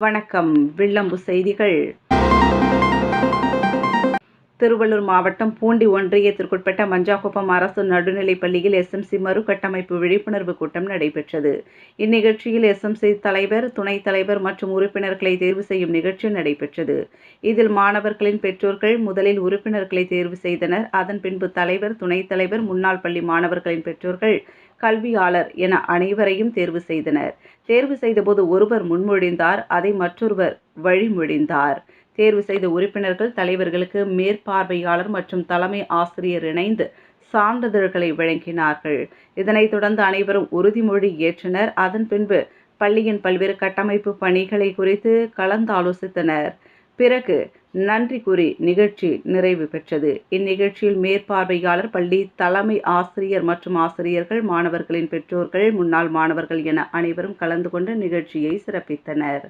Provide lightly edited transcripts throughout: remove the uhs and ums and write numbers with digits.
வணக்கம். வில்லம்பு செய்திகள். திருவள்ளூர் மாவட்டம் பூண்டி ஒன்றியத்திற்குட்பட்ட மஞ்சாக்குப்பம் அரசு நடுநிலைப் பள்ளியில் எஸ்எம்சி மறுகட்டமைப்பு விழிப்புணர்வு கூட்டம் நடைபெற்றது. இந்நிகழ்ச்சியில் எஸ்எம்சி தலைவர், துணைத் தலைவர் மற்றும் உறுப்பினர்களை தேர்வு செய்யும் நிகழ்ச்சி நடைபெற்றது. இதில் மாணவர்களின் பெற்றோர்கள் முதலில் உறுப்பினர்களை தேர்வு செய்தனர். அதன் பின்பு தலைவர், துணைத் தலைவர், முன்னாள் பள்ளி மாணவர்களின் பெற்றோர்கள், கல்வியாளர் என அனைவரையும் தேர்வு செய்தனர். தேர்வு செய்தபோது ஒருவர் முன்மொழிந்தார், அதை மற்றொருவர் வழிமொழிந்தார். தேர்வு செய்த உறுப்பினர்கள் தலைவர்களுக்கு மேற்பார்வையாளர் மற்றும் தலைமை ஆசிரியர் இணைந்து சான்றிதழ்களை வழங்கினார்கள். இதனைத் தொடர்ந்து அனைவரும் உறுதிமொழி ஏற்றனர். அதன் பின்பு பள்ளியின் பல்வேறு கட்டமைப்பு பணிகளை குறித்து கலந்தாலோசித்தனர். பிறகு நன்றி கூறி நிகழ்ச்சி நிறைவு பெற்றது. இந்நிகழ்ச்சியில் மேற்பார்வையாளர், பள்ளி தலைமை ஆசிரியர் மற்றும் ஆசிரியர்கள், மாணவர்களின் பெற்றோர்கள், முன்னாள் மாணவர்கள் என அனைவரும் கலந்து கொண்டு நிகழ்ச்சியை சிறப்பித்தனர்.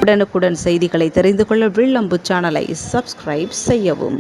உடனுக்குடன் செய்திகளை தெரிந்து கொள்ள வில்லம்பு சேனலை சப்ஸ்கிரைப் செய்யவும்.